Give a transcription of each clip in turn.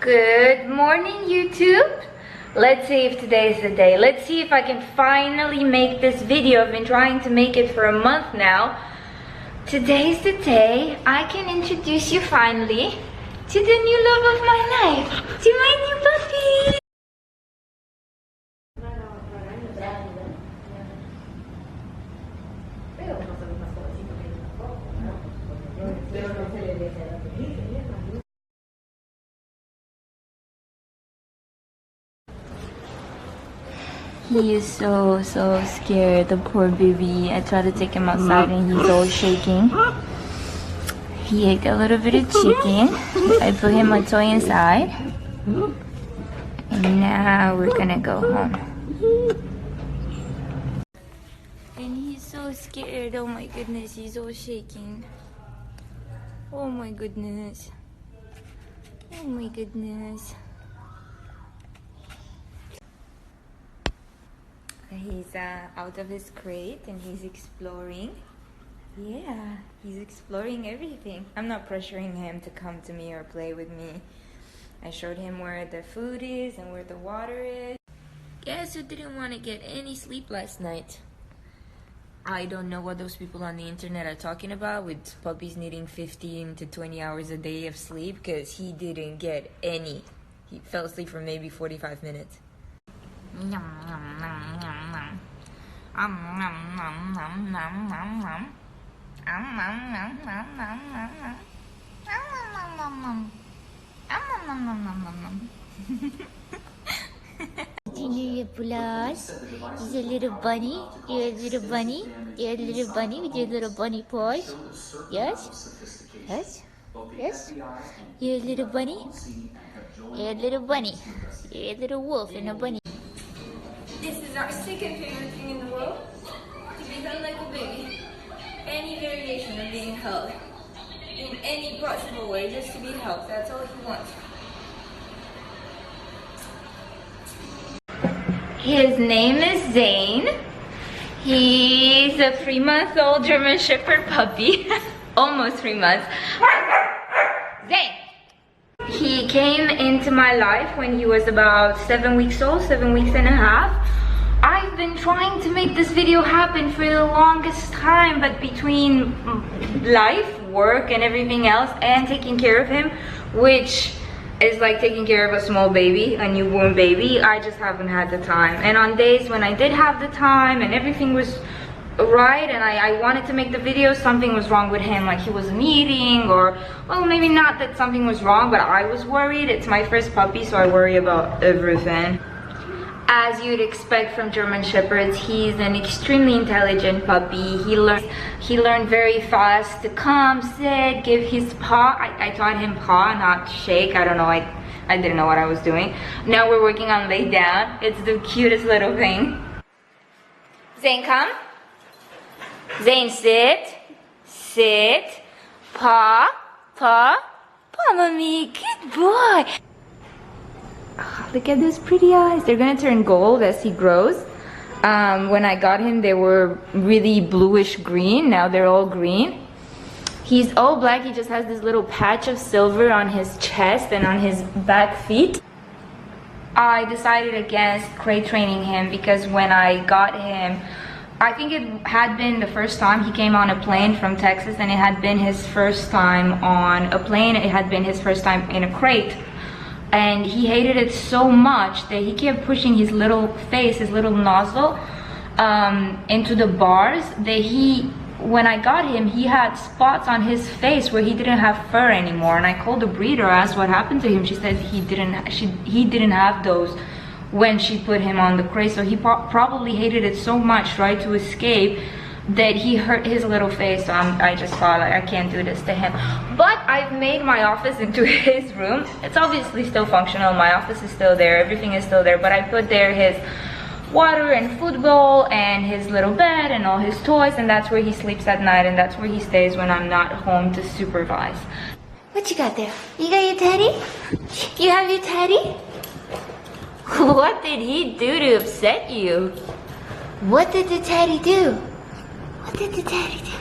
Good morning, YouTube. Let's see if today's the day. Let's see if I can finally make this video. I've been trying to make it for a month now. Today's the day I can introduce you finally to the new love of my life, to my new puppy. He is so scared, the poor baby. I tried to take him outside and he's all shaking. He ate a little bit of chicken. I put him a toy inside. And now we're gonna go home. And he's so scared. Oh my goodness, he's all shaking. Oh my goodness. Oh my goodness. He's out of his crate and he's exploring. Yeah, he's exploring everything. I'm not pressuring him to come to me or play with me. I showed him where the food is and where the water is. Guess who didn't want to get any sleep last night? I don't know what those people on the internet are talking about with puppies needing 15 to 20 hours a day of sleep, because he didn't get any. He fell asleep for maybe 45 minutes. Yum, yum, yum, yum, yum. Yum, yum, yum, yum, yum, yum, yum. Yum, yum, yum, yum, yum, yum, yum. Yum, yum, yum, yum. Yum, yum, yum, yum, yum, yum. Junior Plus is a little bunny. You're a little bunny. You're a little bunny with your little bunny paws. Yes? Yes? Yes? You're a little bunny? You're a little bunny. You're a little wolf and a bunny. This is our second favorite thing in the world, to be held like a baby. Any variation of being held, in any possible way, just to be held. That's all he wants. His name is Zein. He's a 3-month-old German Shepherd puppy. Almost 3 months. Zein! He came into my life when he was about 7 weeks old, 7 weeks and a half. I've been trying to make this video happen for the longest time, but between life, work, and everything else, and taking care of him, which is like taking care of a small baby, a newborn baby, I just haven't had the time. And on days when I did have the time and everything was right and I wanted to make the video, something was wrong with him, like he wasn't eating, or, well, maybe not that something was wrong, but I was worried. It's my first puppy, so I worry about everything. As you'd expect from German Shepherds, he's an extremely intelligent puppy. He learned very fast to come, sit, give his paw. I taught him paw, not shake. I don't know, I didn't know what I was doing. Now we're working on lay down. It's the cutest little thing. Zein, come. Zein, sit. Sit. Paw. Paw. Paw, mommy. Good boy. Oh, look at those pretty eyes. They're gonna turn gold as he grows. When I got him, they were really bluish green. Now they're all green. He's all black. He just has this little patch of silver on his chest and on his back feet. I decided against crate training him because when I got him, I think it had been the first time he came on a plane from Texas, and it had been his first time on a plane. It had been his first time in a crate. And he hated it so much that he kept pushing his little face, his little nozzle into the bars, that when I got him, he had spots on his face where he didn't have fur anymore. And I called the breeder, asked what happened to him. She said he didn't have those when she put him on the crate. So he probably hated it so much, tried to escape, that he hurt his little face. So I just thought, like, I can't do this to him. But I've made my office into his room. It's obviously still functional. My office is still there. Everything is still there. But I put there his water and food bowl and his little bed and all his toys. And that's where he sleeps at night. And that's where he stays when I'm not home to supervise. What you got there? You got your teddy? You have your teddy? What did he do to upset you? What did the teddy do? What did the teddy do?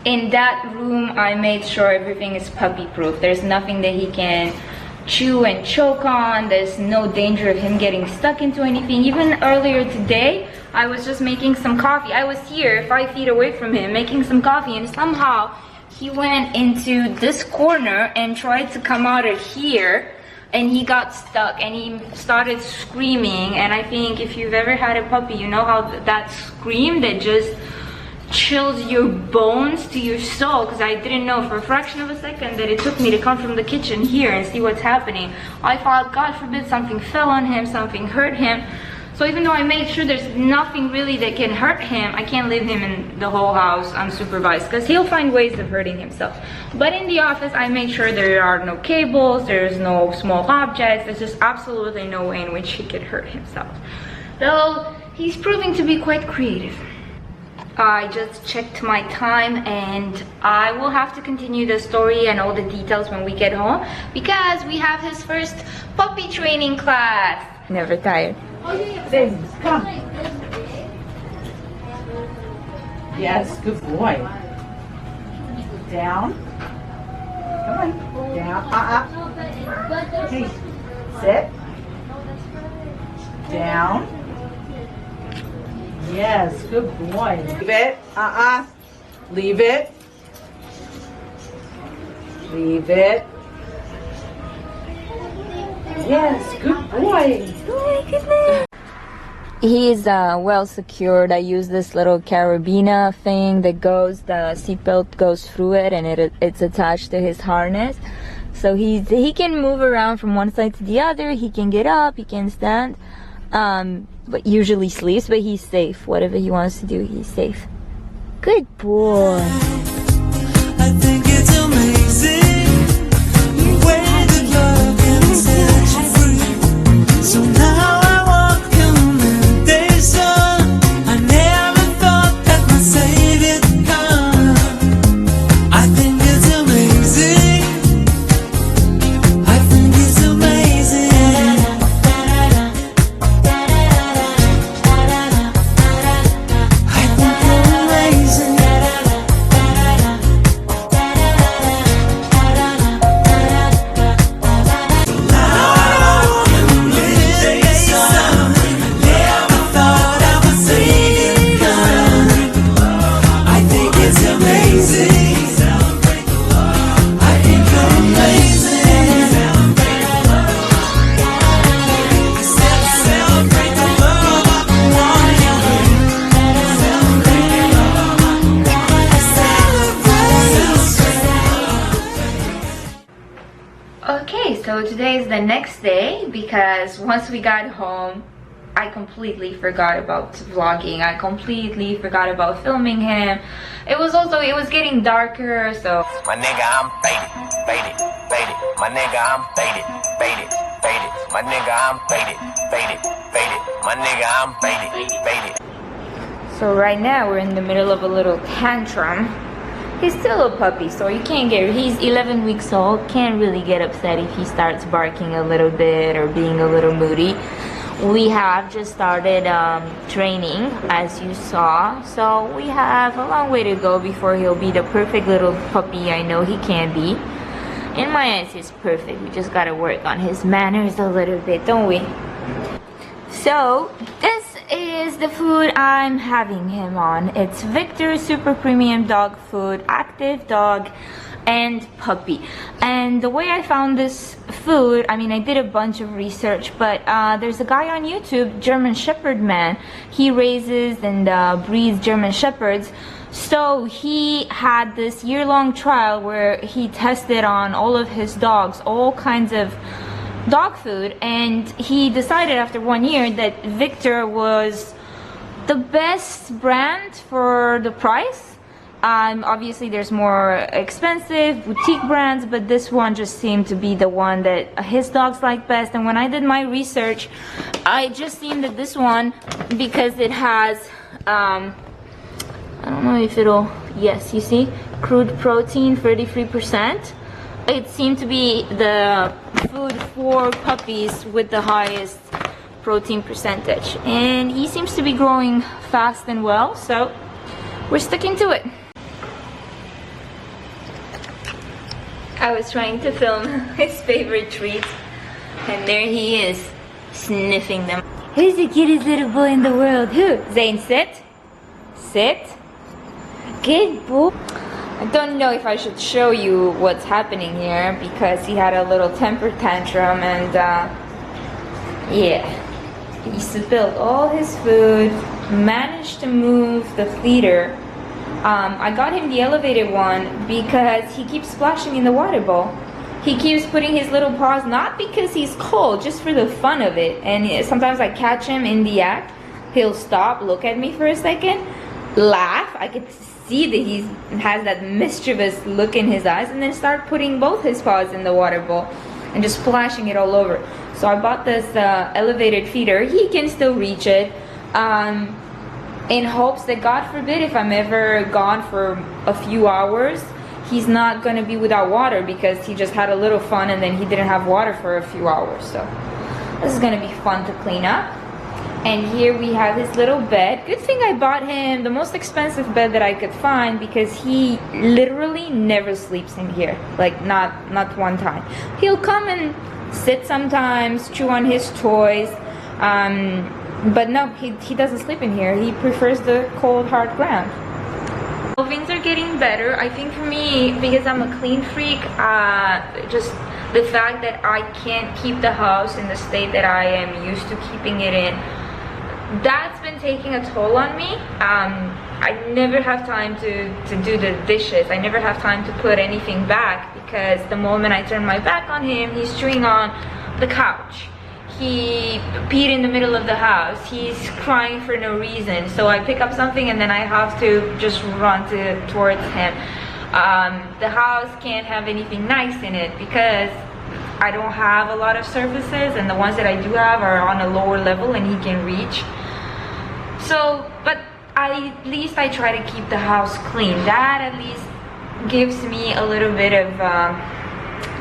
In that room, I made sure everything is puppy proof. There's nothing that he can chew and choke on. There's no danger of him getting stuck into anything. Even earlier today, I was just making some coffee. I was here 5 feet away from him making some coffee, and somehow he went into this corner and tried to come out of here, and he got stuck and he started screaming. And I think if you've ever had a puppy, you know how that scream that just chills your bones to your soul, because I didn't know for a fraction of a second that it took me to come from the kitchen here and see what's happening. I thought, God forbid something fell on him, something hurt him. So even though I made sure there's nothing really that can hurt him, I can't leave him in the whole house unsupervised, because he'll find ways of hurting himself. But in the office, I made sure there are no cables, there's no small objects, there's just absolutely no way in which he could hurt himself. Though he's proving to be quite creative. I just checked my time, and I will have to continue the story and all the details when we get home, because we have his first puppy training class. Never tired. Zein, come. Yes, good boy. Down. Come on. Down. Hey, sit. Down. Yes, good boy. Leave it. Leave it. Leave it. Yes, good boy. Oh my goodness. He's well secured. I use this little carabiner thing that goes, the seatbelt goes through it, and it's attached to his harness. So he can move around from one side to the other. He can get up, he can stand. But usually sleeps, but he's safe. Whatever he wants to do, he's safe. Good boy. I think it's amazing the way that love can set you free. So now I walk commendation. I never thought that my Savior would come. I think it's amazing. I think it's amazing. Okay, so today is the next day, because once we got home, I completely forgot about vlogging. I completely forgot about filming him. It was getting darker, so my nigga, I'm faded, faded, faded. My nigga, I'm faded, faded, faded. My nigga, I'm faded, faded, faded. My nigga, I'm faded, faded. So right now we're in the middle of a little tantrum. He's still a puppy, so you can't he's 11 weeks old, can't really get upset if he starts barking a little bit or being a little moody. We have just started training, as you saw, so we have a long way to go before he'll be the perfect little puppy I know he can be. In my eyes, he's perfect. We just gotta work on his manners a little bit, don't we? So this is the food I'm having him on. It's Victor Super Premium Dog Food, Active Dog and Puppy. And the way I found this food, I mean, I did a bunch of research, but there's a guy on YouTube, German Shepherd Man. He raises and breeds German Shepherds. So he had this year-long trial where he tested on all of his dogs, all kinds of dog food, and he decided after 1 year that Victor was the best brand for the price. Obviously there's more expensive boutique brands, but this one just seemed to be the one that his dogs like best. And when I did my research, I just seen that this one, because it has I don't know if it'll, yes, you see, crude protein, 33%. It seemed to be the food for puppies with the highest protein percentage, and he seems to be growing fast and well, so we're sticking to it. I was trying to film his favorite treats, and there he is, sniffing them. Who's the cutest little boy in the world? Who? Zein, sit. Sit. Good boy. I don't know if I should show you what's happening here because he had a little temper tantrum and yeah. He spilled all his food, managed to move the feeder. I got him the elevated one because he keeps splashing in the water bowl. He keeps putting his little paws, not because he's cold, just for the fun of it. And sometimes I catch him in the act. He'll stop, look at me for a second, laugh. I could see that he has that mischievous look in his eyes, and then start putting both his paws in the water bowl and just splashing it all over. So I bought this elevated feeder. He can still reach it. In hopes that, God forbid, if I'm ever gone for a few hours, he's not going to be without water because he just had a little fun and then he didn't have water for a few hours. So this is going to be fun to clean up. And here we have his little bed. Good thing I bought him the most expensive bed that I could find because he literally never sleeps in here. Like not one time. He'll come and sit sometimes, chew on his toys. But no, he doesn't sleep in here. He prefers the cold, hard ground. Things are getting better. I think for me, because I'm a clean freak, just the fact that I can't keep the house in the state that I am used to keeping it in, that's been taking a toll on me. I never have time to do the dishes. I never have time to put anything back because the moment I turn my back on him, he's chewing on the couch. He peed in the middle of the house. He's crying for no reason. So I pick up something and then I have to just run towards him. The house can't have anything nice in it because I don't have a lot of surfaces, and the ones that I do have are on a lower level and he can reach. So, but at least I try to keep the house clean. That at least gives me a little bit of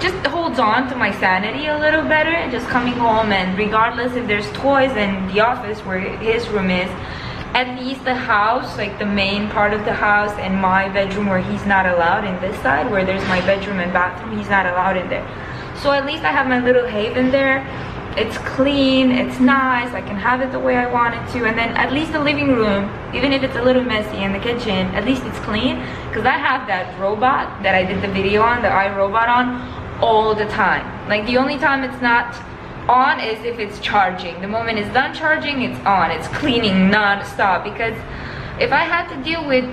just holds on to my sanity a little better. Just coming home, and regardless if there's toys in the office where his room is, at least the house, like the main part of the house, and my bedroom where he's not allowed in this side, where there's my bedroom and bathroom, he's not allowed in there. So at least I have my little haven there. It's clean, it's nice, I can have it the way I want it to. And then at least the living room, even if it's a little messy, and the kitchen, at least it's clean, because I have that robot that I did the video on, the iRobot on, all the time. Like the only time it's not on is if it's charging. The moment it's done charging, it's on. It's cleaning non-stop, because if I had to deal with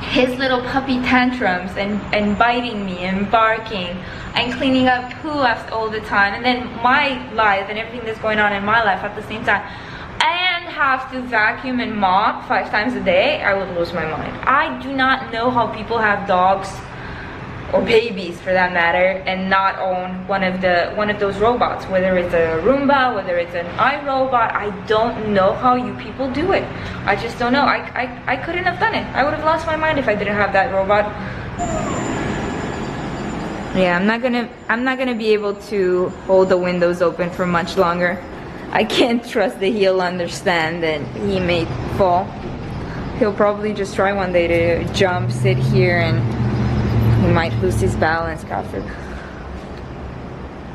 his little puppy tantrums and biting me and barking and cleaning up poo all the time, and then my life and everything that's going on in my life at the same time, and have to vacuum and mop 5 times a day, I would lose my mind. I do not know how people have dogs, or babies for that matter, and not own one of those robots, whether it's a Roomba, whether it's an iRobot. I don't know how you people do it. I just don't know. I couldn't have done it. I would have lost my mind if I didn't have that robot. Yeah, I'm not gonna be able to hold the windows open for much longer. I can't trust that he'll understand that he may fall. He'll probably just try one day to jump, sit here, and he might lose his balance, God forbid.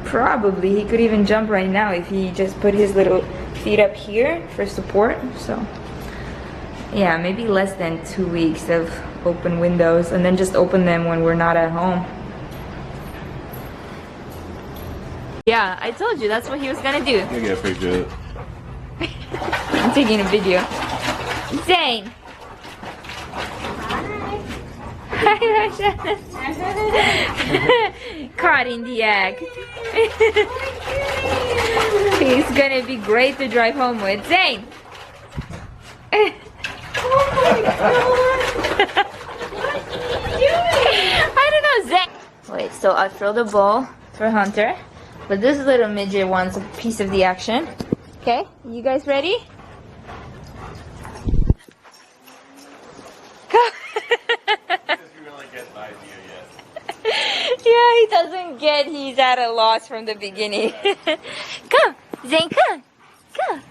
Probably he could even jump right now if he just put his little feet up here for support. So yeah, maybe less than 2 weeks of open windows, and then just open them when we're not at home. Yeah, I told you that's what he was gonna do. I get pretty good. I'm taking a video. Zein. Hi, Rasha. Caught in the act. He's gonna be great to drive home with. Zein. Oh my God. I don't know, Zein. Wait, so I throw the ball for Hunter, but this little midget wants a piece of the action. Okay, you guys ready? Yeah, he doesn't get he's at a loss from the beginning. Come, Zein, come. Come.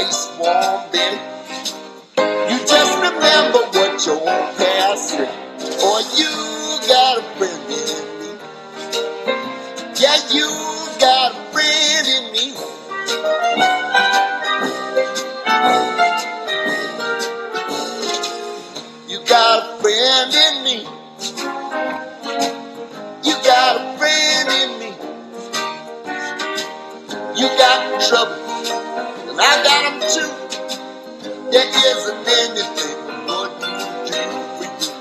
embrace warm then. You just remember what your past said. Or you got a friend in me. Yeah, you got a friend in me. You got a friend in me. You got a friend in me. You got trouble, and I got them too. There isn't anything what you do for you.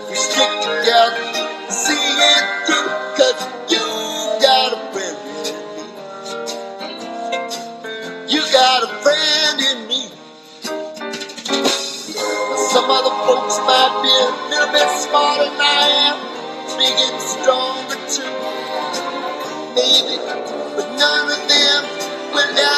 We stick together, see it through, 'cause you got a friend in me. You got a friend in me. Some other folks might be a little bit smarter than I am, big and stronger too, maybe, but none of them will ever